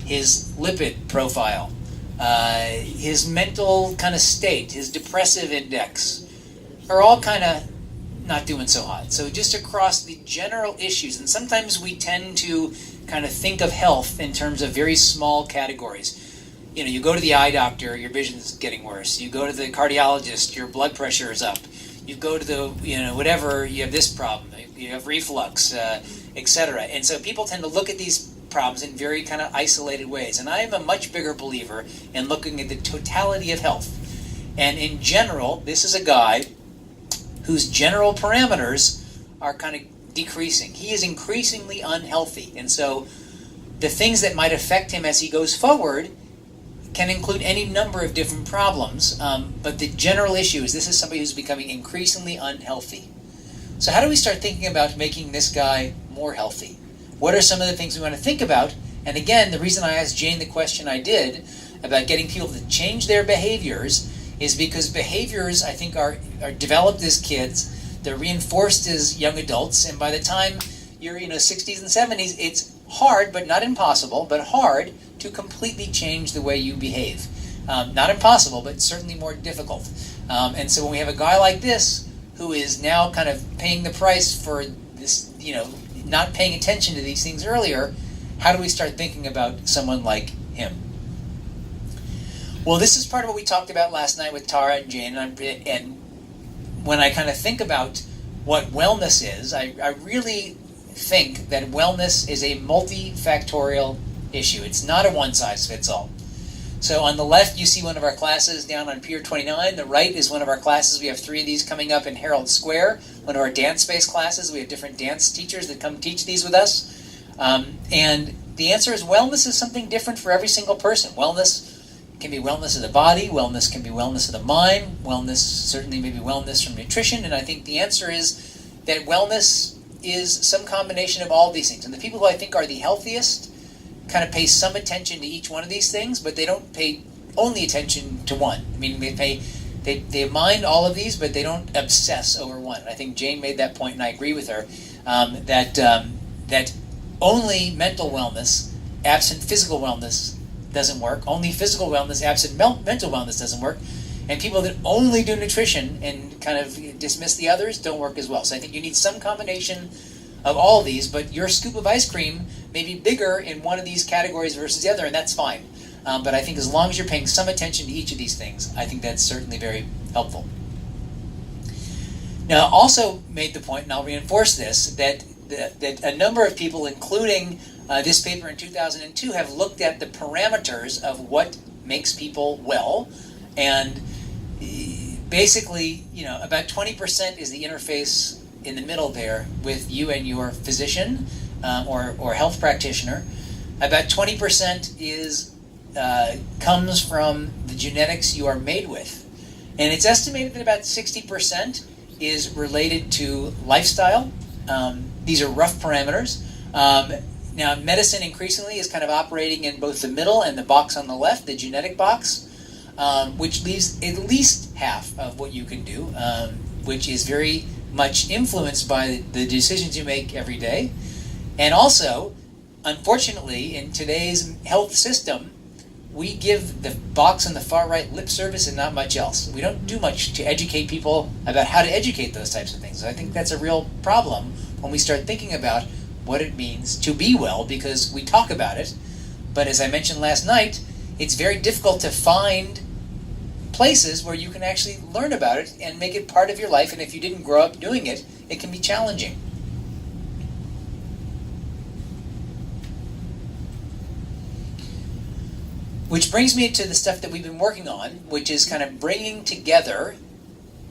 his lipid profile, his mental kind of state, his depressive index, are all kind of not doing so hot. So just across the general issues, and sometimes we tend to kind of think of health in terms of very small categories. You know, you go to the eye doctor, your vision's getting worse. You go to the cardiologist, your blood pressure is up. You go to the, whatever, you have this problem, you have reflux, etc. And so people tend to look at these problems in very kind of isolated ways. And I am a much bigger believer in looking at the totality of health. And in general, this is a guy whose general parameters are kind of decreasing. He is increasingly unhealthy. And so the things that might affect him as he goes forward can include any number of different problems. But the general issue is this is somebody who's becoming increasingly unhealthy. So how do we start thinking about making this guy more healthy? What are some of the things we want to think about? And again, the reason I asked Jane the question I did about getting people to change their behaviors is because behaviors, I think, are developed as kids, they're reinforced as young adults, and by the time you're 60s and 70s, it's hard, but not impossible, but hard to completely change the way you behave. Not impossible, but certainly more difficult. And so when we have a guy like this, who is now kind of paying the price for this, not paying attention to these things earlier, how do we start thinking about someone like him? Well, this is part of what we talked about last night with Tara and Jane, and when I kind of think about what wellness is, I really think that wellness is a multifactorial issue. It's not a one-size-fits-all. So on the left, you see one of our classes down on Pier 29. The right is one of our classes. We have 3 of these coming up in Herald Square, one of our dance-based classes. We have different dance teachers that come teach these with us. And the answer is wellness is something different for every single person. Wellness can be wellness of the body, wellness can be wellness of the mind, wellness certainly maybe wellness from nutrition, and I think the answer is that wellness is some combination of all these things. And the people who I think are the healthiest kind of pay some attention to each one of these things, but they don't pay only attention to one. I mean, they mind all of these, but they don't obsess over one. And I think Jane made that point, and I agree with her, that only mental wellness, absent physical wellness, doesn't work. Only physical wellness, absent mental wellness doesn't work. And people that only do nutrition and kind of dismiss the others don't work as well. So I think you need some combination of all of these, but your scoop of ice cream may be bigger in one of these categories versus the other, and that's fine. But I think as long as you're paying some attention to each of these things, I think that's certainly very helpful. Now, I also made the point, and I'll reinforce this, that a number of people, including this paper in 2002, have looked at the parameters of what makes people well, and basically, about 20% is the interface in the middle there with you and your physician or health practitioner. About 20% is comes from the genetics you are made with, and it's estimated that about 60% is related to lifestyle. These are rough parameters. Now, medicine increasingly is kind of operating in both the middle and the box on the left, the genetic box, which leaves at least half of what you can do, which is very much influenced by the decisions you make every day. And also, unfortunately, in today's health system, we give the box on the far right lip service and not much else. We don't do much to educate people about how to educate those types of things. So I think that's a real problem when we start thinking about what it means to be well, because we talk about it, but as I mentioned last night, it's very difficult to find places where you can actually learn about it and make it part of your life, and if you didn't grow up doing it, it can be challenging. Which brings me to the stuff that we've been working on, which is kind of bringing together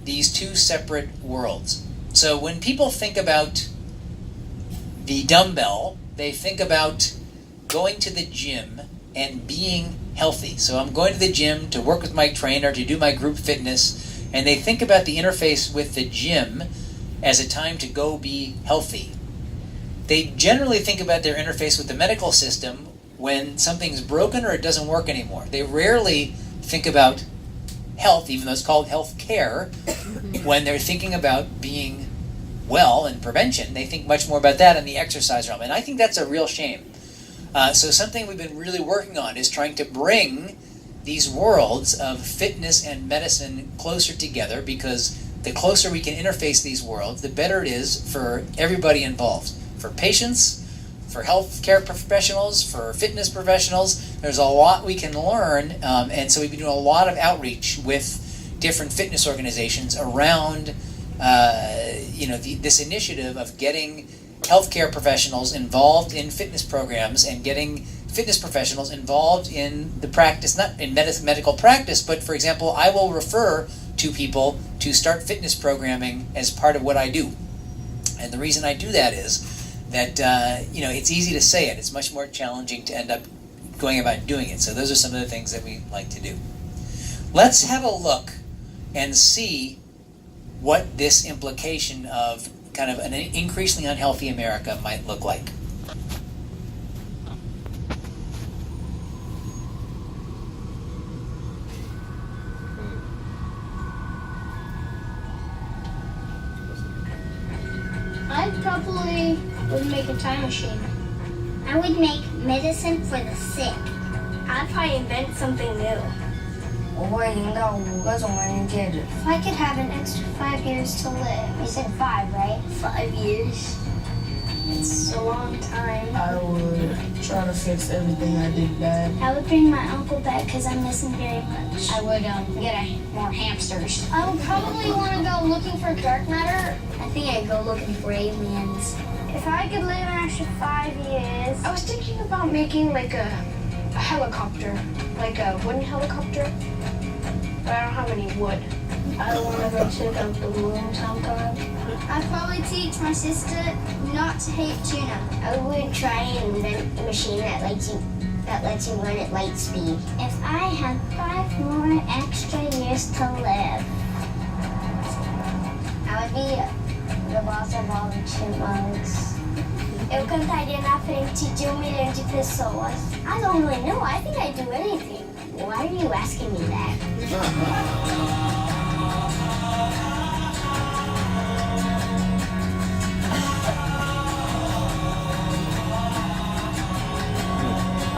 these two separate worlds. So when people think about the dumbbell, they think about going to the gym and being healthy. So I'm going to the gym to work with my trainer, to do my group fitness, and they think about the interface with the gym as a time to go be healthy. They generally think about their interface with the medical system when something's broken or it doesn't work anymore. They rarely think about health, even though it's called health care, when they're thinking about being well and prevention. They think much more about that in the exercise realm, and I think that's a real shame. So something we've been really working on is trying to bring these worlds of fitness and medicine closer together, because the closer we can interface these worlds, the better it is for everybody involved. For patients, for healthcare professionals, for fitness professionals, there's a lot we can learn, and so we've been doing a lot of outreach with different fitness organizations around this initiative of getting healthcare professionals involved in fitness programs and getting fitness professionals involved in the practice, not in medical practice, but for example, I will refer to people to start fitness programming as part of what I do. And the reason I do that is that it's easy to say it. It's much more challenging to end up going about doing it. So those are some of the things that we like to do. Let's have a look and see what this implication of kind of an increasingly unhealthy America might look like. I probably would make a time machine. I would make medicine for the sick. I'd probably invent something new. 我会赢到5个总冠军戒指。 If I could have an extra 5 years to live. You said 5, right? 5 years. It's a long time. I would try to fix everything I did bad. I would bring my uncle back because I miss him very much. I would get more hamsters. I would probably want to go looking for dark matter. I think I'd go looking for aliens. If I could live an extra 5 years. I was thinking about making like a helicopter, like a wooden helicopter. But I don't have any wood. I don't want to go check out the moon sometime. I'd probably teach my sister not to hate tuna. I would try and invent a machine that lets you run at light speed. If I had 5 more extra years to live, I would be the boss of all the chipmunks. eu cantaria na frente de 1 milhão de pessoas. I don't really know. I think I'd do anything. Why are you asking me that?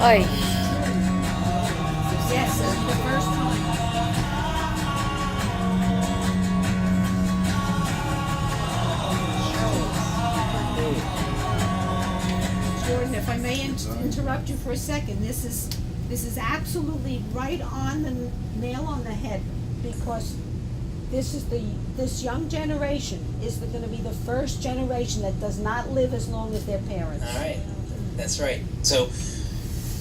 Ay. Yes, this is the first time. Jordan, if I may interrupt you for a second, this is absolutely right on the nail on the head, because this young generation is going to be the first generation that does not live as long as their parents. All right, that's right. So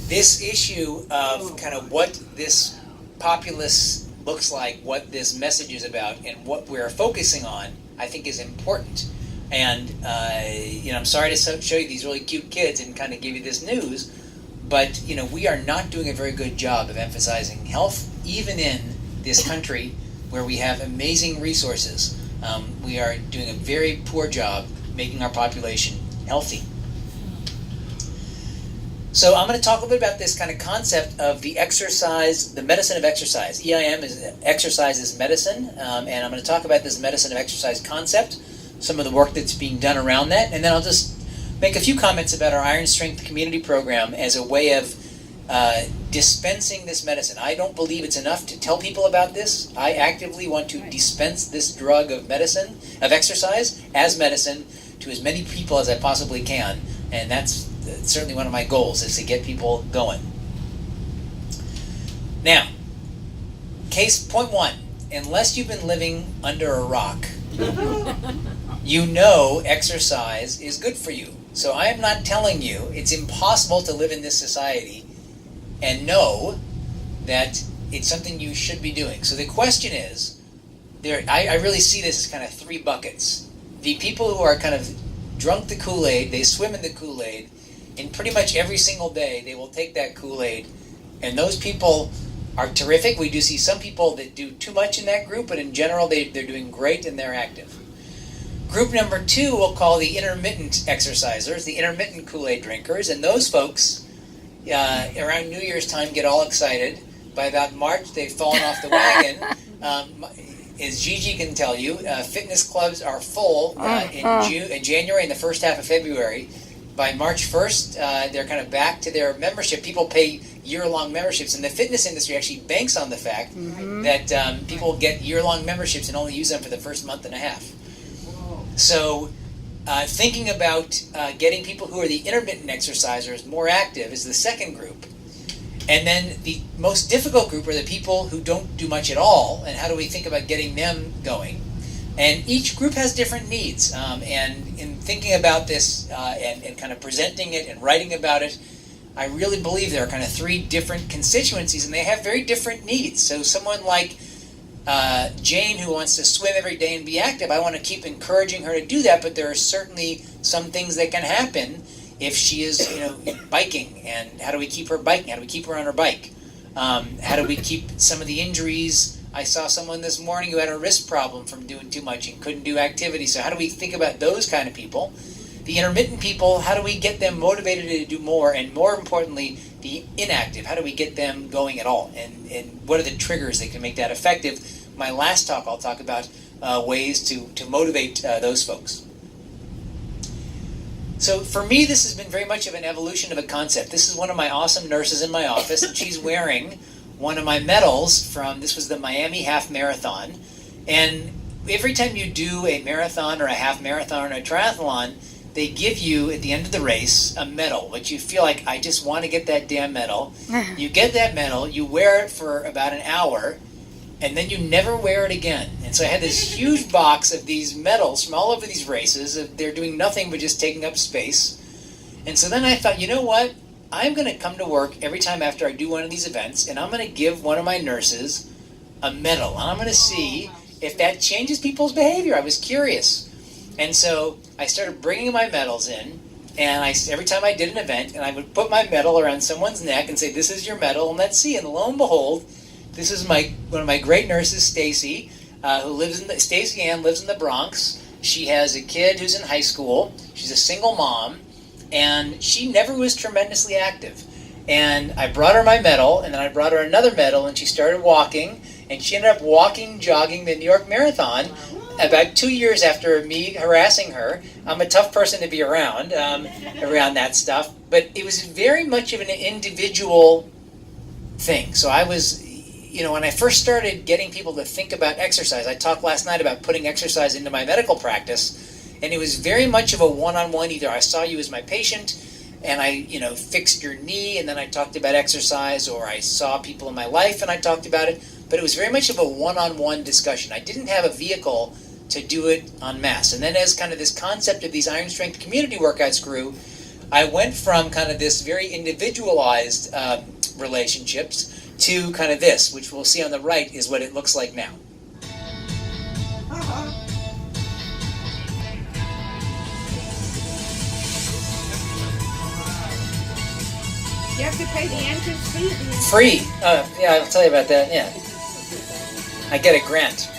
this issue of kind of what this populace looks like, what this message is about, and what we're focusing on, I think is important. And I'm sorry to show you these really cute kids and kind of give you this news, but we are not doing a very good job of emphasizing health, even in this country where we have amazing resources. We are doing a very poor job making our population healthy. So I'm going to talk a little bit about this kind of concept of the medicine of exercise. EIM is exercise is medicine, and I'm going to talk about this medicine of exercise concept, some of the work that's being done around that, and then I'll just make a few comments about our Iron Strength community program as a way of dispensing this medicine. I don't believe it's enough to tell people about this. I actively want to dispense this drug of exercise as medicine to as many people as I possibly can, and that's certainly one of my goals, is to get people going. Now, case point 1, unless you've been living under a rock, you know exercise is good for you. So I am not telling you it's impossible to live in this society and know that it's something you should be doing. So the question is, I really see this as kind of 3 buckets. The people who are kind of drunk the Kool-Aid, they swim in the Kool-Aid, and pretty much every single day they will take that Kool-Aid, and those people are terrific. We do see some people that do too much in that group, but in general they're doing great and they're active. Group number 2 we'll call the intermittent exercisers, the intermittent Kool-Aid drinkers, and those folks around New Year's time get all excited. By about March they've fallen off the wagon. As Gigi can tell you, fitness clubs are full in January and the first half of February, by March 1st, they're kind of back to their membership. People pay year-long memberships, and the fitness industry actually banks on the fact that people get year-long memberships and only use them for the first month and a half. So thinking about getting people who are the intermittent exercisers more active is the second group. And then the most difficult group are the people who don't do much at all, and how do we think about getting them going? And each group has different needs. And in thinking about this and kind of presenting it and writing about it, I really believe there are kind of three different constituencies, and they have very different needs. So someone like Jane, who wants to swim every day and be active, I want to keep encouraging her to do that, but there are certainly some things that can happen if she is, biking. And how do we keep her biking? How do we keep her on her bike? How do we keep some of the injuries? I saw someone this morning who had a wrist problem from doing too much and couldn't do activity. So how do we think about those kind of people? The intermittent people, how do we get them motivated to do more? And more importantly, the inactive, how do we get them going at all? And what are the triggers that can make that effective? My last talk, I'll talk about ways to motivate those folks. So for me, this has been very much of an evolution of a concept. This is one of my awesome nurses in my office, and she's wearing one of my medals from, this was the Miami Half Marathon. And every time you do a marathon or a half marathon or a triathlon, they give you, at the end of the race, a medal, but you feel like, I just want to get that damn medal. You get that medal, you wear it for about an hour, and then you never wear it again. And so I had this huge box of these medals from all over these races. They're doing nothing but just taking up space. And so then I thought, you know what? I'm going to come to work every time after I do one of these events, and I'm going to give one of my nurses a medal. And I'm going to see if that changes people's behavior. I was curious. And so I started bringing my medals in, and every time I did an event, and I would put my medal around someone's neck and say, this is your medal, and let's see. And lo and behold, this is one of my great nurses, Stacy, Stacy Ann lives in the Bronx. She has a kid who's in high school. She's a single mom, and she never was tremendously active. And I brought her my medal, and then I brought her another medal, and she started walking, and she ended up jogging the New York Marathon about 2 years after me harassing her. I'm a tough person to be around that stuff, but it was very much of an individual thing. So I was, when I first started getting people to think about exercise, I talked last night about putting exercise into my medical practice, and it was very much of a one-on-one. Either I saw you as my patient, and I, fixed your knee, and then I talked about exercise, or I saw people in my life and I talked about it, but it was very much of a one-on-one discussion. I didn't have a vehicle to do it en masse. And then as kind of this concept of these Iron Strength community workouts grew, I went from kind of this very individualized relationships to kind of this, which we'll see on the right is what it looks like now. You have to pay the entrance fee. Free. Yeah, I'll tell you about that. Yeah. I get a grant.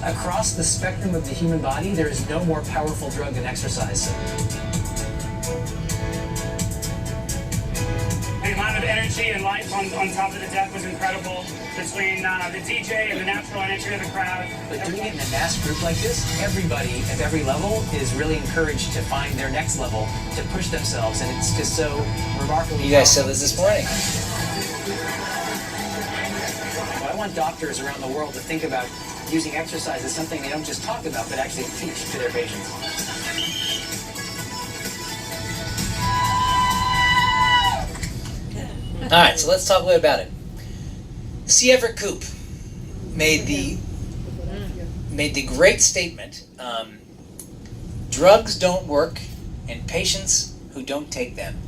Across the spectrum of the human body, there is no more powerful drug than exercise. The amount of energy and life on top of the deck was incredible between the DJ and the natural energy of the crowd. But doing it in a mass group like this, everybody at every level is really encouraged to find their next level, to push themselves, and it's just so remarkable. You guys said this morning. I want doctors around the world to think about using exercise as something they don't just talk about, but actually teach to their patients. All right, so let's talk a little about it. C. Everett Koop made the great statement: drugs don't work in patients who don't take them.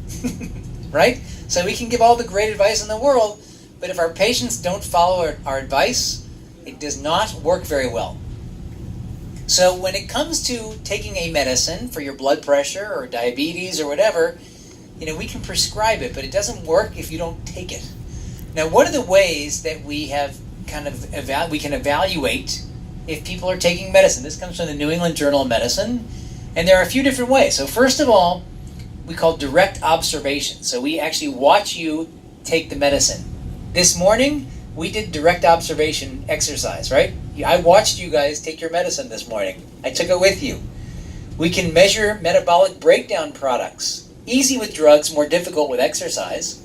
Right? So we can give all the great advice in the world, but if our patients don't follow our advice, it does not work very well. So when it comes to taking a medicine for your blood pressure or diabetes or whatever, we can prescribe it, but it doesn't work if you don't take it. Now, what are the ways that we have we can evaluate if people are taking medicine? This comes from the New England Journal of Medicine, And there are a few different ways. So first of all, we call direct observation. So we actually watch you take the medicine. This morning, we did direct observation exercise, right? I watched you guys take your medicine this morning. I took it with you. We can measure metabolic breakdown products. Easy with drugs, more difficult with exercise.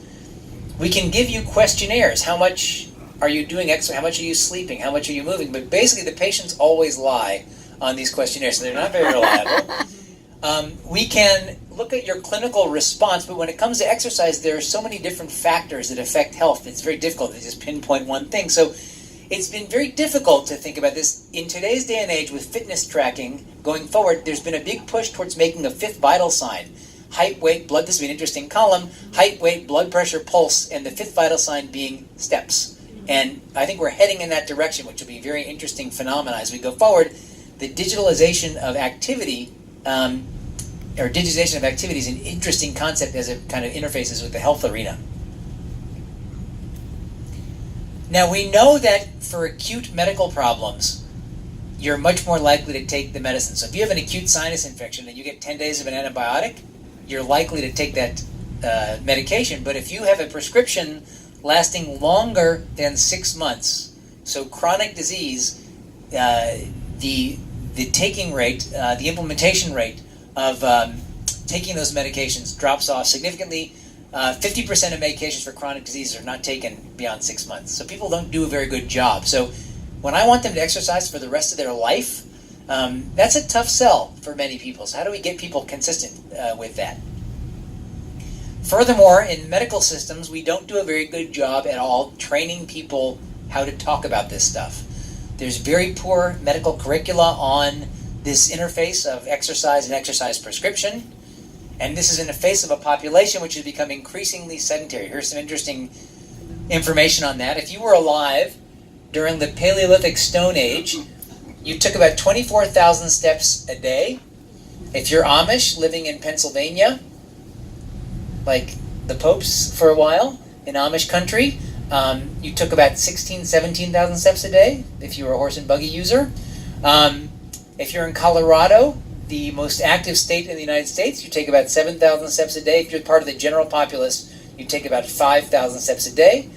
We can give you questionnaires. How much are you doing exercise? How much are you sleeping? How much are you moving? But basically, the patients always lie on these questionnaires, so they're not very reliable. We can look at your clinical response, but when it comes to exercise, there are so many different factors that affect health. It's very difficult to just pinpoint one thing. So it's been very difficult to think about this. In today's day and age with fitness tracking, going forward, there's been a big push towards making a fifth vital sign. Height, weight, blood, this would be an interesting column. Height, weight, blood pressure, pulse, and the fifth vital sign being steps. And I think we're heading in that direction, which will be a very interesting phenomenon as we go forward. The digitalization of activity, or digitization of activity is an interesting concept as it kind of interfaces with the health arena. Now we know that for acute medical problems, you're much more likely to take the medicine. So if you have an acute sinus infection and you get 10 days of an antibiotic, you're likely to take that medication. But if you have a prescription lasting longer than 6 months, so chronic disease, the taking rate, the implementation rate of taking those medications drops off significantly. 50% of medications for chronic diseases are not taken beyond 6 months. So people don't do a very good job. So when I want them to exercise for the rest of their life, that's a tough sell for many people. So how do we get people consistent with that? Furthermore, in medical systems, we don't do a very good job at all training people how to talk about this stuff. There's very poor medical curricula on this interface of exercise and exercise prescription. And this is in the face of a population which has become increasingly sedentary. Here's some interesting information on that. If you were alive during the Paleolithic Stone Age, you took about 24,000 steps a day. If you're Amish living in Pennsylvania, like the popes for a while in Amish country, you took about 17,000 steps a day if you were a horse and buggy user. If you're in Colorado, the most active state in the United States, you take about 7,000 steps a day. If you're part of the general populace, you take about 5,000 steps a day.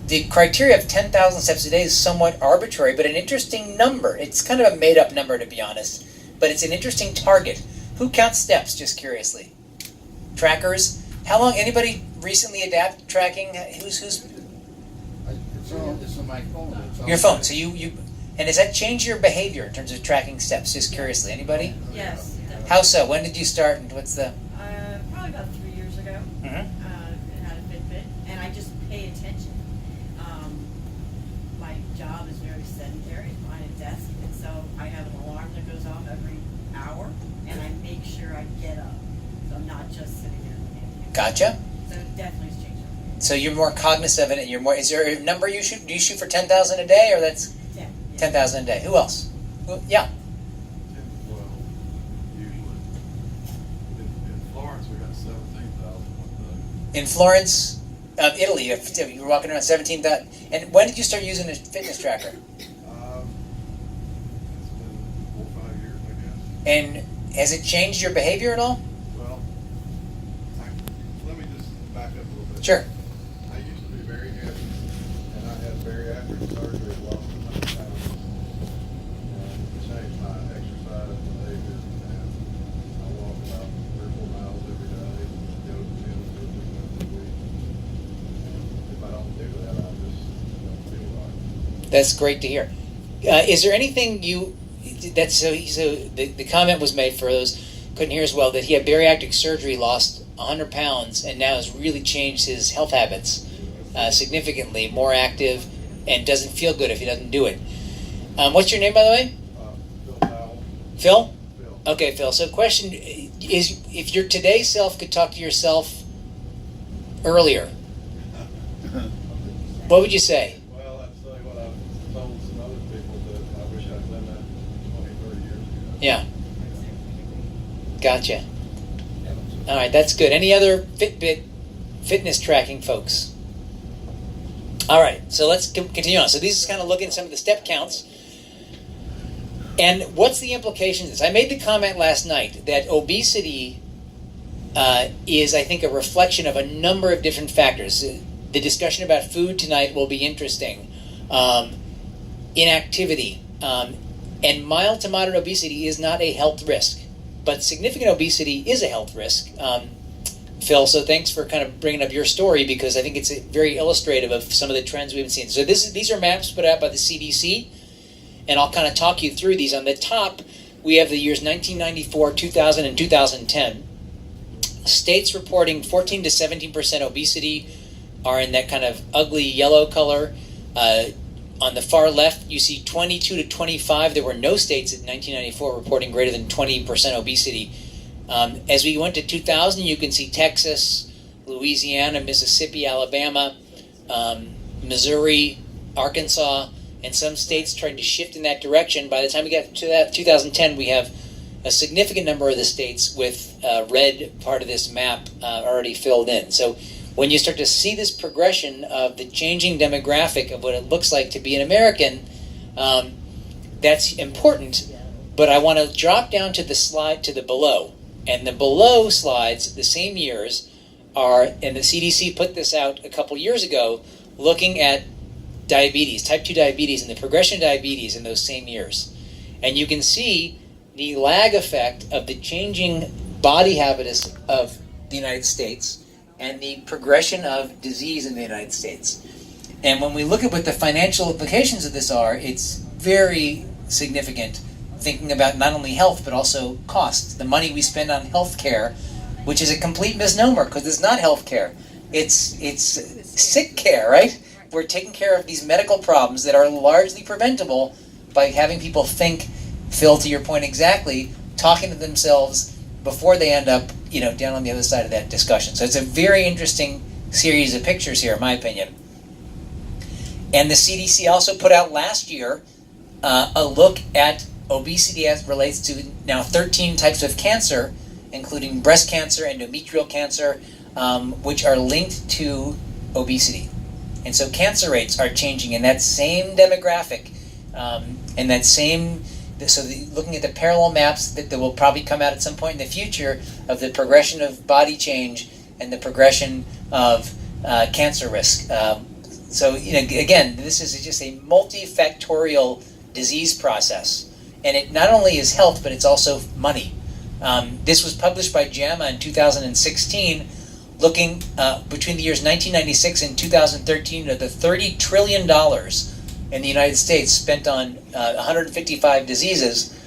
The criteria of 10,000 steps a day is somewhat arbitrary, but an interesting number. It's kind of a made-up number, to be honest, but it's an interesting target. Who counts steps, just curiously? Trackers? How long? Anybody recently adapted tracking? Who's? It's on my phone. Your phone. So you. And does that change your behavior in terms of tracking steps, just curiously? Anybody? Yes, definitely. How so? When did you start and what's the... Probably about 3 years ago. Mm-hmm. It had a Fitbit, and I just pay attention. My job is very sedentary, it's behind a desk, and so I have an alarm that goes off every hour, and I make sure I get up. So I'm not just sitting there. Gotcha. So it definitely has changed. So you're more cognizant of it, and you're more... Is there a number you shoot? Do you shoot for 10,000 a day, or that's... 10,000 a day. Who else? Yeah. 10 to 12, usually. In Florence, we got 17,000 one day. In Florence, Italy, you were walking around 17,000. And when did you start using a fitness tracker? It's been 4 or 5 years, I guess. And has it changed your behavior at all? Well, let me just back up a little bit. Sure. I used to be very heavy, and I had bariatric surgery, lost 100 pounds. Changed my exercise behavior, and I walk about 3 or 4 miles every day, go to the gym 2 or 3 times a week. If I don't do that, I just don't feel right. That's great to hear. Is there anything you... That's so the comment was made for those who couldn't hear as well, that he had bariatric surgery, lost 100 pounds, and now has really changed his health habits significantly, more active, and doesn't feel good if he doesn't do it. What's your name, by the way? Phil Powell. Phil? Phil. Okay, Phil. So the question is, if your today's self could talk to yourself earlier, what would you say? Well, I'd say what I've told some other people, that I wish I'd done that 20, 30 years ago. Yeah. Gotcha. All right, that's good. Any other Fitbit fitness tracking folks? All right, so let's continue on. So these is kind of looking at some of the step counts. And what's the implication of this? I made the comment last night that obesity is, I think, a reflection of a number of different factors. The discussion about food tonight will be interesting. Inactivity. And mild to moderate obesity is not a health risk, but significant obesity is a health risk. Phil, so thanks for kind of bringing up your story, because I think it's very illustrative of some of the trends we've been seeing. So these are maps put out by the CDC, and I'll kind of talk you through these. On the top, we have the years 1994, 2000, and 2010. States reporting 14 to 17% obesity are in that kind of ugly yellow color. On the far left, you see 22 to 25. There were no states in 1994 reporting greater than 20% obesity. As we went to 2000, you can see Texas, Louisiana, Mississippi, Alabama, Missouri, Arkansas, and some states trying to shift in that direction. By the time we get to that 2010, we have a significant number of the states with red part of this map already filled in. So when you start to see this progression of the changing demographic of what it looks like to be an American, that's important. But I want to drop down to the slide to the below. And the below slides, the same years, are, and the CDC put this out a couple years ago, looking at diabetes, type 2 diabetes, and the progression of diabetes in those same years. And you can see the lag effect of the changing body habitus of the United States and the progression of disease in the United States. And when we look at what the financial implications of this are, it's very significant, thinking about not only health but also costs. The money we spend on health care, which is a complete misnomer because it's not health care. It's sick care, right? We're taking care of these medical problems that are largely preventable by having people think, Phil, to your point exactly, talking to themselves before they end up, down on the other side of that discussion. So it's a very interesting series of pictures here, in my opinion. And the CDC also put out last year a look at obesity as relates to now 13 types of cancer, including breast cancer, endometrial cancer, which are linked to obesity. And so cancer rates are changing in that same demographic, and that same, looking at the parallel maps that will probably come out at some point in the future of the progression of body change and the progression of cancer risk. Again, this is just a multifactorial disease process. And it not only is health, but it's also money. This was published by JAMA in 2016, looking between the years 1996 and 2013 at the $30 trillion in the United States spent on 155 diseases.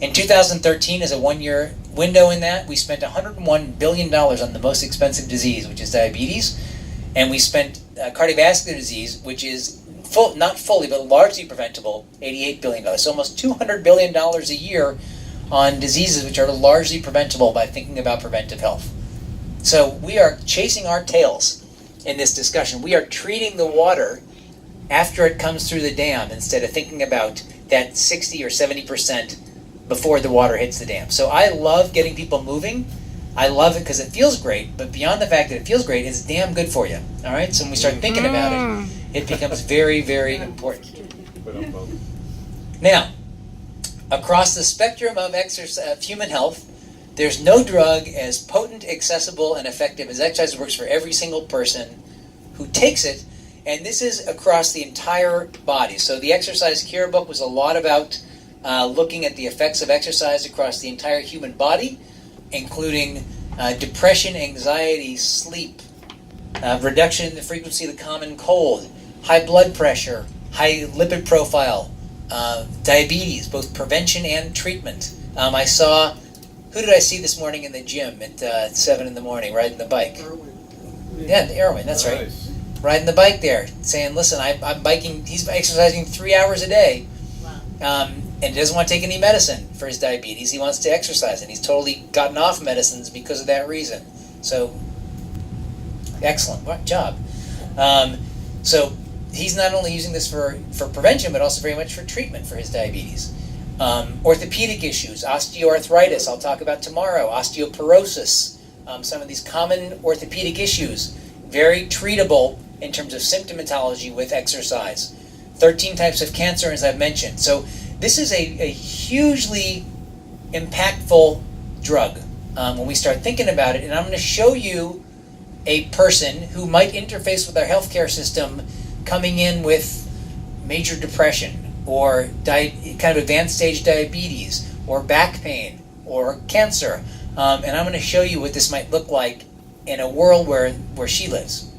In 2013, as a one-year window in that, we spent $101 billion on the most expensive disease, which is diabetes. And we spent cardiovascular disease, which is not fully, but largely preventable, $88 billion. So almost $200 billion a year on diseases which are largely preventable by thinking about preventive health. So we are chasing our tails in this discussion. We are treating the water after it comes through the dam instead of thinking about that 60 or 70% before the water hits the dam. So I love getting people moving. I love it because it feels great, but beyond the fact that it feels great, it's damn good for you. All right? So when we start thinking about it, it becomes very, very important. Now, across the spectrum of human health, there's no drug as potent, accessible, and effective as exercise. Works for every single person who takes it, and this is across the entire body. So the Exercise Cure book was a lot about looking at the effects of exercise across the entire human body, including depression, anxiety, sleep, reduction in the frequency of the common cold, high blood pressure, high lipid profile, diabetes, both prevention and treatment. I saw, who did I see this morning in the gym at 7 in the morning riding the bike? Yeah, Erwin, that's right. Nice. Riding the bike there, saying, listen, I'm biking, he's exercising 3 hours a day. And he doesn't want to take any medicine for his diabetes. He wants to exercise, and he's totally gotten off medicines because of that reason. So, excellent job. So he's not only using this for prevention, but also very much for treatment for his diabetes. Orthopedic issues, osteoarthritis, I'll talk about tomorrow, osteoporosis, some of these common orthopedic issues, very treatable in terms of symptomatology with exercise. 13 types of cancer, as I've mentioned. So this is a hugely impactful drug when we start thinking about it. And I'm going to show you a person who might interface with our healthcare system coming in with major depression or kind of advanced stage diabetes or back pain or cancer. And I'm going to show you what this might look like in a world where she lives.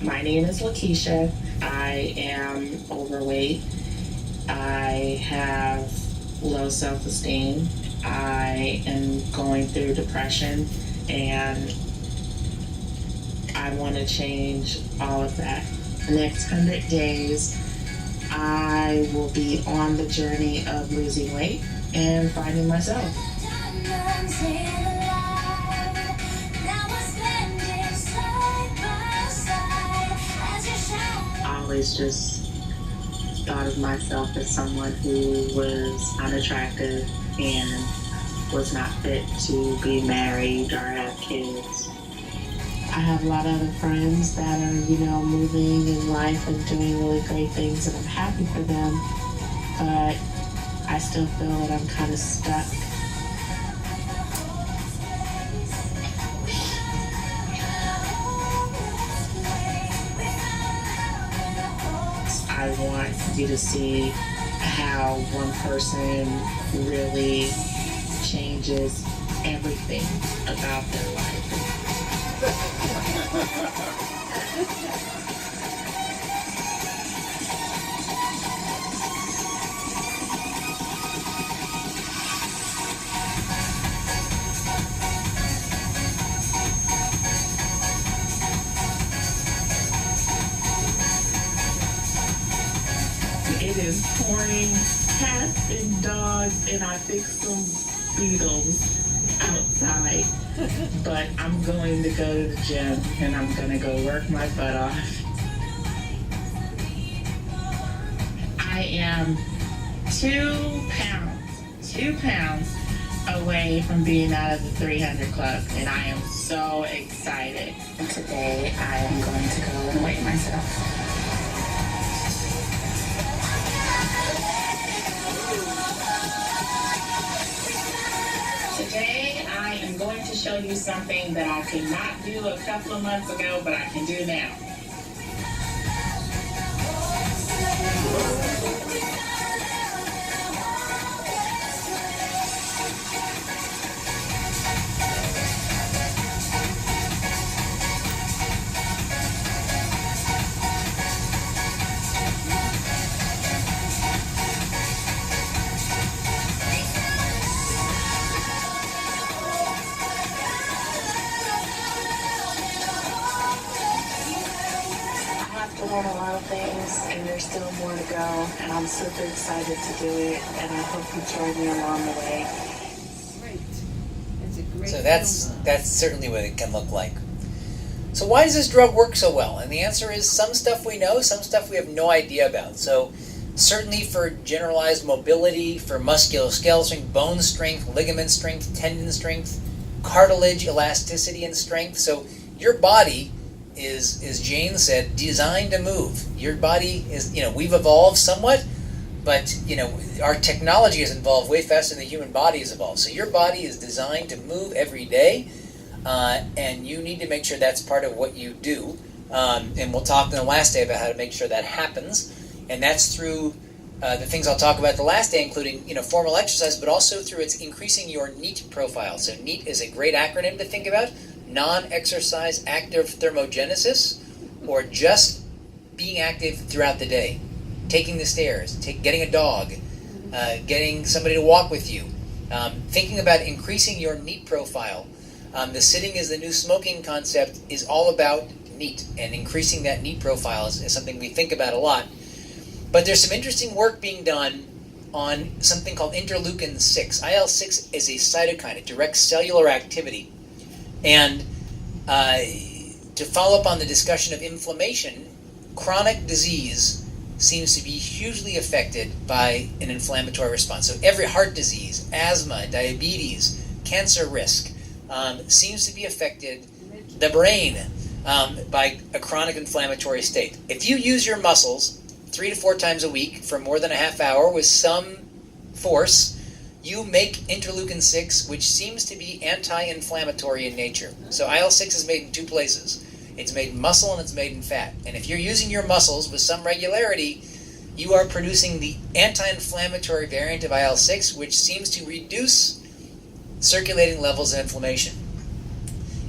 My name is Lakeisha. I am overweight. I have low self-esteem. I am going through depression, and I want to change all of that. The next 100 days, I will be on the journey of losing weight and finding myself. I always just thought of myself as someone who was unattractive and was not fit to be married or have kids. I have a lot of other friends that are, moving in life and doing really great things, and I'm happy for them, but I still feel that I'm kind of stuck. I want you to see how one person really changes everything about their life. It is pouring cats and dogs, and I fixed some beetles outside. But I'm going to go to the gym, and I'm going to go work my butt off. I am 2 pounds away from being out of the 300 club, and I am so excited. And today I am going to go and weigh myself. Today, I am going to show you something that I could not do a couple of months ago, but I can do now. A lot of things, and there's still more to go, and I'm super excited to do it, and I hope you join me along the way. Great. It's a great So that's certainly what it can look like. So why does this drug work so well? And the answer is some stuff we know, some stuff we have no idea about. So certainly for generalized mobility, for musculoskeletal strength, bone strength, ligament strength, tendon strength, cartilage elasticity and strength. So your body is, as Jane said, designed to move. Your body is, we've evolved somewhat, but, our technology has evolved way faster than the human body has evolved. So your body is designed to move every day, and you need to make sure that's part of what you do. And we'll talk in the last day about how to make sure that happens. And that's through the things I'll talk about the last day, including, formal exercise, but also through its increasing your NEAT profile. So NEAT is a great acronym to think about. Non-exercise active thermogenesis, or just being active throughout the day. Taking the stairs, getting a dog, getting somebody to walk with you. Thinking about increasing your NEAT profile. The sitting is the new smoking concept is all about NEAT, and increasing that NEAT profile is something we think about a lot. But there's some interesting work being done on something called interleukin-6. IL-6 is a cytokine. It directs cellular activity. And to follow up on the discussion of inflammation, chronic disease seems to be hugely affected by an inflammatory response. So every heart disease, asthma, diabetes, cancer risk seems to be affected, the brain, by a chronic inflammatory state. If you use your muscles 3 to 4 times a week for more than a half hour with some force, you make interleukin-6, which seems to be anti-inflammatory in nature. So IL-6 is made in two places. It's made in muscle and it's made in fat. And if you're using your muscles with some regularity, you are producing the anti-inflammatory variant of IL-6, which seems to reduce circulating levels of inflammation.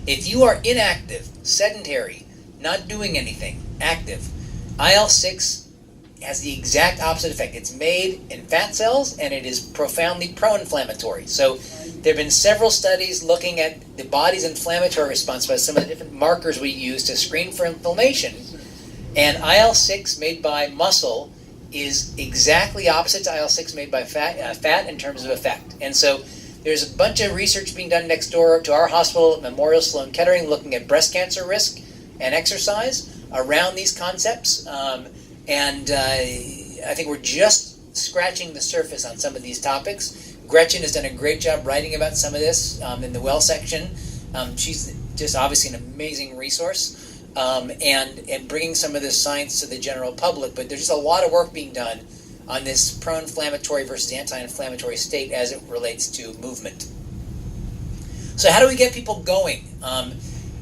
If you are inactive, sedentary, not doing anything, active, IL-6 has the exact opposite effect. It's made in fat cells and it is profoundly pro-inflammatory. So there have been several studies looking at the body's inflammatory response by some of the different markers we use to screen for inflammation. And IL-6 made by muscle is exactly opposite to IL-6 made by fat in terms of effect. And so there's a bunch of research being done next door to our hospital at Memorial Sloan Kettering looking at breast cancer risk and exercise around these concepts. And I think we're just scratching the surface on some of these topics. Gretchen has done a great job writing about some of this in the well section. She's just obviously an amazing resource and bringing some of this science to the general public. But there's just a lot of work being done on this pro-inflammatory versus anti-inflammatory state as it relates to movement. So how do we get people going?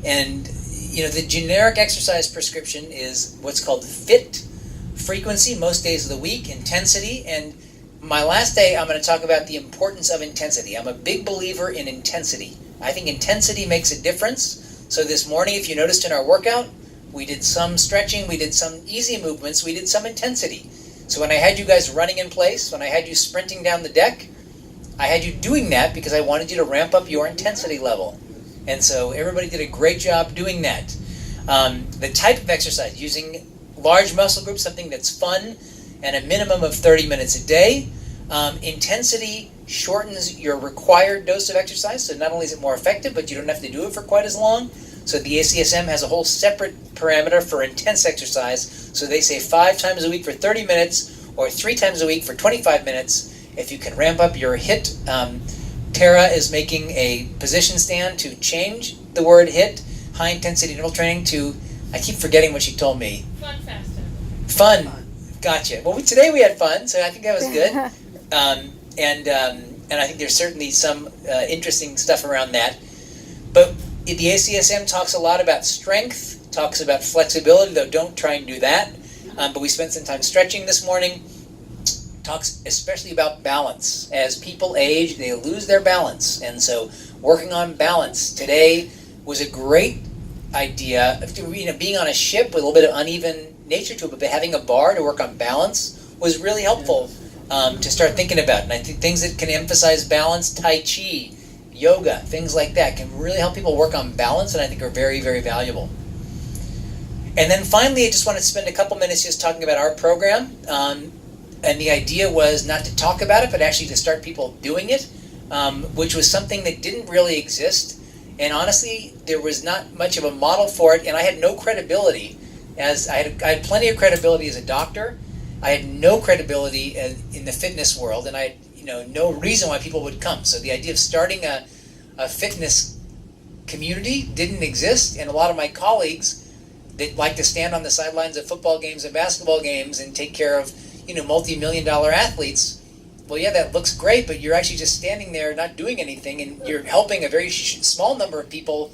And the generic exercise prescription is what's called FIT, frequency, most days of the week, intensity, and my last day I'm going to talk about the importance of intensity. I'm a big believer in intensity. I think intensity makes a difference. So this morning, if you noticed in our workout, we did some stretching, we did some easy movements, we did some intensity. So when I had you guys running in place, when I had you sprinting down the deck, I had you doing that because I wanted you to ramp up your intensity level. And so everybody did a great job doing that. The type of exercise, using large muscle groups, something that's fun, and a minimum of 30 minutes a day. Intensity shortens your required dose of exercise, so not only is it more effective, but you don't have to do it for quite as long. So the ACSM has a whole separate parameter for intense exercise. So they say 5 times a week for 30 minutes or 3 times a week for 25 minutes. If you can ramp up your HIIT, Tara is making a position stand to change the word HIIT, high intensity interval training, to, I keep forgetting what she told me. Fun faster. Fun. Gotcha. Well, today we had fun, so I think that was good. And I think there's certainly some interesting stuff around that. But the ACSM talks a lot about strength, talks about flexibility, though don't try and do that. But we spent some time stretching this morning. Talks especially about balance. As people age, they lose their balance. And so working on balance. Today was a great idea of being on a ship with a little bit of uneven nature to it, but having a bar to work on balance was really helpful to start thinking about. And I think things that can emphasize balance, Tai Chi, yoga, things like that can really help people work on balance, and I think are very, very valuable. And then finally, I just want to spend a couple minutes just talking about our program. And the idea was not to talk about it, but actually to start people doing it, which was something that didn't really exist. And honestly, there was not much of a model for it, and I had no credibility. As I had plenty of credibility as a doctor, I had no credibility in the fitness world, and I had no reason why people would come. So the idea of starting a fitness community didn't exist, and a lot of my colleagues that like to stand on the sidelines of football games and basketball games and take care of multi-million-dollar athletes. Well, yeah, that looks great, but you're actually just standing there not doing anything, and you're helping a very small number of people,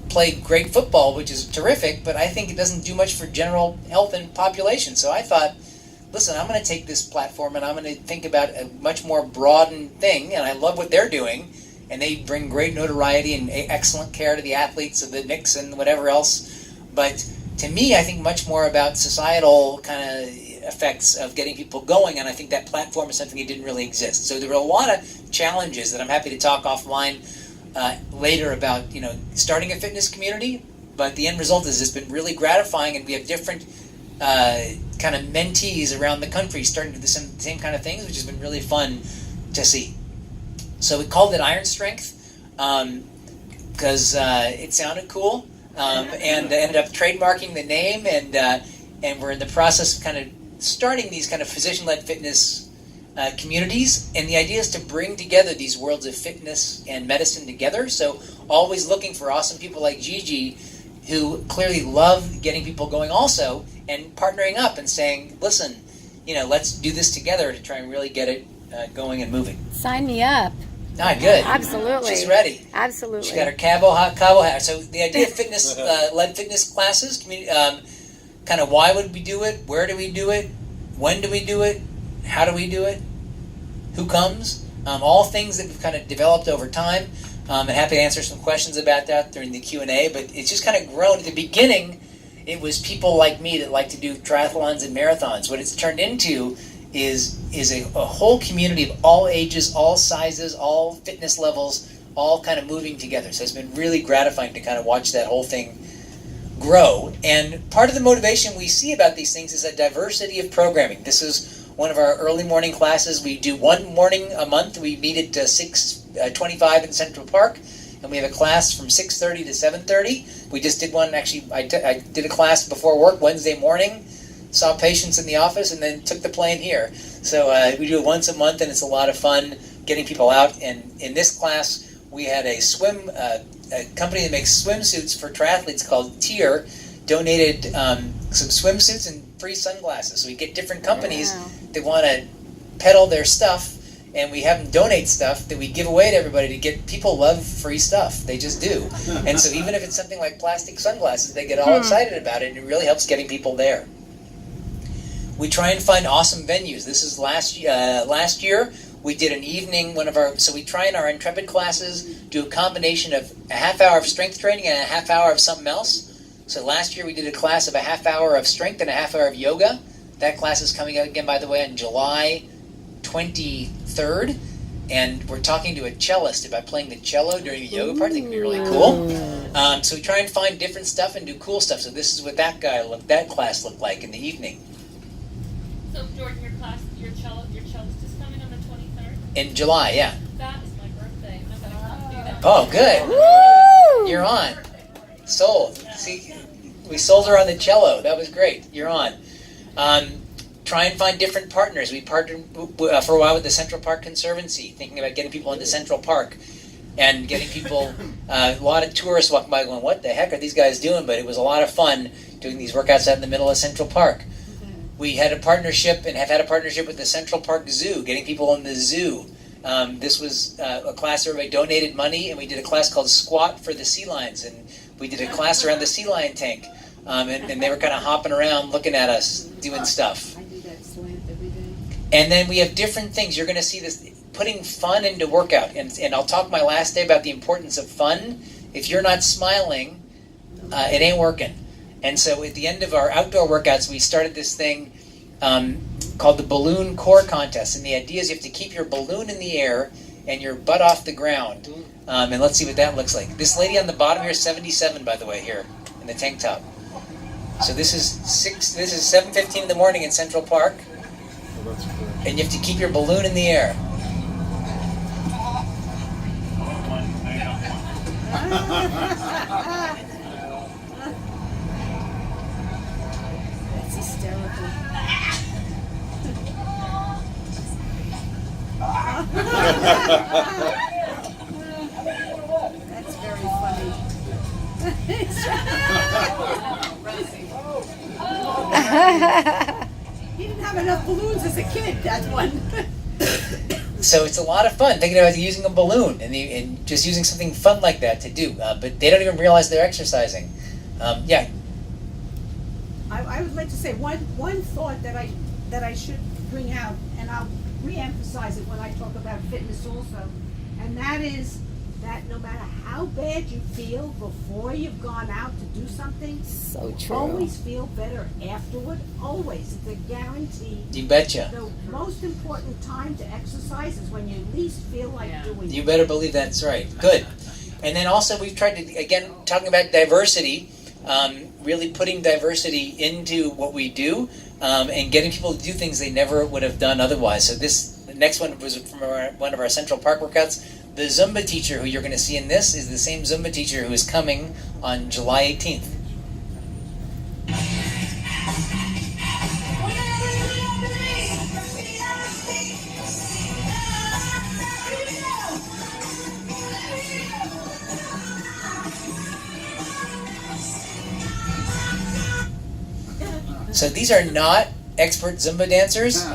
play great football, which is terrific, but I think it doesn't do much for general health and population. So I thought, listen, I'm going to take this platform and I'm going to think about a much more broadened thing, and I love what they're doing, and they bring great notoriety and excellent care to the athletes of the Knicks and whatever else. But to me, I think much more about societal kind of effects of getting people going, and I think that platform is something that didn't really exist. So there were a lot of challenges that I'm happy to talk offline later about, starting a fitness community, but the end result is it's been really gratifying, and we have different kind of mentees around the country starting to do the same kind of things, which has been really fun to see. So we called it Iron Strength because it sounded cool, and ended up trademarking the name, and we're in the process of kind of starting these kind of physician-led fitness communities, and the idea is to bring together these worlds of fitness and medicine together. So always looking for awesome people like Gigi, who clearly love getting people going also, and partnering up and saying, listen, let's do this together to try and really get it going and moving. Sign me up. Ah, good. Absolutely. She's ready. Absolutely. She's got her cabo hat. So the idea of fitness, led fitness classes, kind of why would we do it? Where do we do it? When do we do it? How do we do it? Who comes? All things that we've kind of developed over time. And happy to answer some questions about that during the Q&A. But it's just kind of grown. At the beginning, it was people like me that like to do triathlons and marathons. What it's turned into is a whole community of all ages, all sizes, all fitness levels, all kind of moving together. So it's been really gratifying to kind of watch that whole thing grow. And part of the motivation we see about these things is a diversity of programming. This is one of our early morning classes. We do one morning a month. We meet at 6:25 in Central Park, and we have a class from 6:30 to 7:30. We just did one, actually, I did a class before work Wednesday morning, saw patients in the office, and then took the plane here. So we do it once a month, and it's a lot of fun getting people out. And in this class, we had a company that makes swimsuits for triathletes called Tier, donated some swimsuits and free sunglasses. So we get different companies that want to peddle their stuff, and we have them donate stuff that we give away to everybody to get people love free stuff. They just do. And so even if it's something like plastic sunglasses, they get all excited about it, and it really helps getting people there. We try and find awesome venues. This is last year. We did an evening, so we try in our Intrepid classes, do a combination of a half hour of strength training and a half hour of something else. So last year we did a class of a half hour of strength and a half hour of yoga. That class is coming out again, by the way, on July 23rd. And we're talking to a cellist about playing the cello during the yoga part. I think it'd be really cool. So we try and find different stuff and do cool stuff. So this is what that class looked like in the evening. So Jordan, your cellist is coming on the 23rd? In July, yeah. That is my birthday. I'm gonna come do that. Oh, good. Woo! You're on. Sold. See, we sold her on the cello. That was great. You're on. Try and find different partners. We partnered for a while with the Central Park Conservancy, thinking about getting people into Central Park and getting people, a lot of tourists walking by going, what the heck are these guys doing? But it was a lot of fun doing these workouts out in the middle of Central Park. We had a partnership and have had a partnership with the Central Park Zoo, getting people in the zoo. This was a class where everybody donated money, and we did a class called Squat for the Sea Lions, and we did a class around the sea lion tank, and they were kind of hopping around looking at us doing stuff. I do that slant every day. And then we have different things. You're going to see this, putting fun into workout, and I'll talk my last day about the importance of fun. If you're not smiling, it ain't working. And so at the end of our outdoor workouts, we started this thing called the Balloon Core Contest. And the idea is you have to keep your balloon in the air and your butt off the ground. And let's see what that looks like. This lady on the bottom here is 77, by the way, here in the tank top. So this is 7:15 in the morning in Central Park. And you have to keep your balloon in the air. That's hysterical. That's very funny. He didn't have enough balloons as a kid, that's one. So it's a lot of fun thinking about using a balloon and just using something fun like that to do. But they don't even realize they're exercising. Yeah. I would like to say one thought that I should bring out, and I'll re-emphasize it when I talk about fitness also, and that is that no matter how bad you feel before you've gone out to do something, So true. always feel better afterward. Always. It's a guarantee. You betcha. The most important time to exercise is when you least feel like doing it. You better believe that's right. Good. And then also we've tried to, again, talking about diversity, really putting diversity into what we do, and getting people to do things they never would have done otherwise. So the next one was from one of our Central Park workouts. The Zumba teacher who you're going to see in this is the same Zumba teacher who is coming on July 18th. So these are not expert Zumba dancers.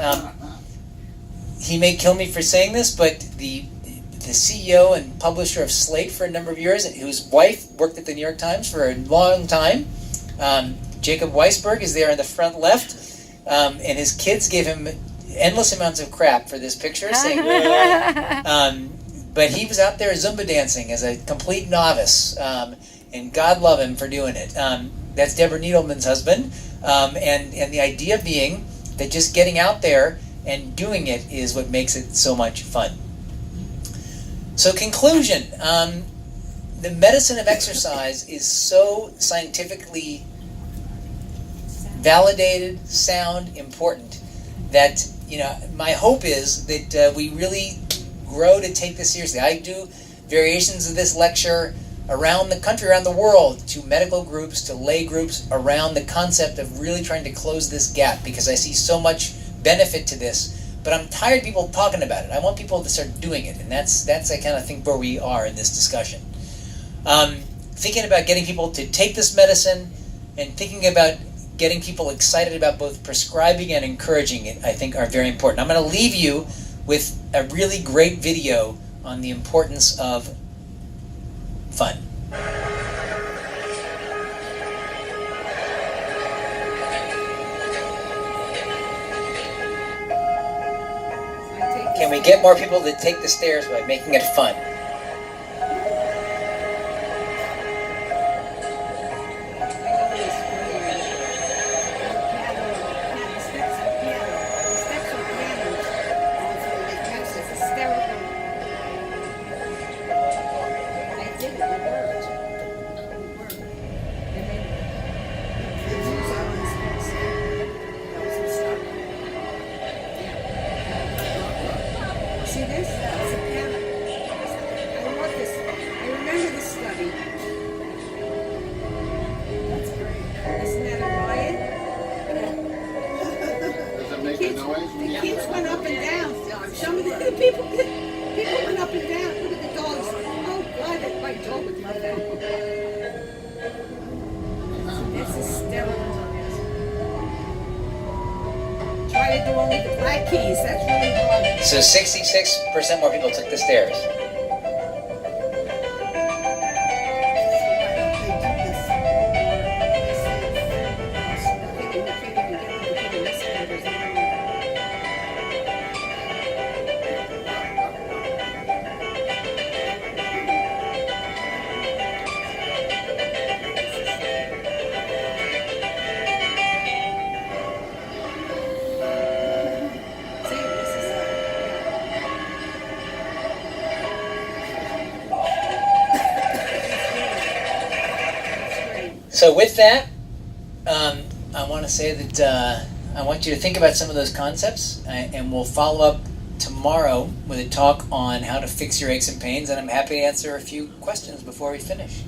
he may kill me for saying this, but the CEO and publisher of Slate for a number of years, whose wife worked at the New York Times for a long time, Jacob Weisberg is there in the front left, and his kids gave him endless amounts of crap for this picture, saying, but he was out there Zumba dancing as a complete novice, and God love him for doing it. That's Deborah Needleman's husband, and the idea being that just getting out there and doing it is what makes it so much fun. So conclusion, the medicine of exercise is so scientifically validated, sound, important, that my hope is that we really grow to take this seriously. I do variations of this lecture around the country, around the world, to medical groups, to lay groups, around the concept of really trying to close this gap, because I see so much benefit to this. But I'm tired of people talking about it. I want people to start doing it, and that's I kind of think where we are in this discussion. Thinking about getting people to take this medicine, and thinking about getting people excited about both prescribing and encouraging it, I think are very important. I'm going to leave you with a really great video on the importance of fun. Can we get more people to take the stairs by making it fun? See this? It's a piano. I love this. I remember this study. That's great. Isn't that a riot? Does it make a noise? The kids went up and down. Some of the people went up and down. Look at the dogs. Oh God, that white dog would love that. It's hysterical. Try to do only the black keys. That's really hard. So 66% more people took the stairs. So with that, I want to say that I want you to think about some of those concepts, and we'll follow up tomorrow with a talk on how to fix your aches and pains, and I'm happy to answer a few questions before we finish.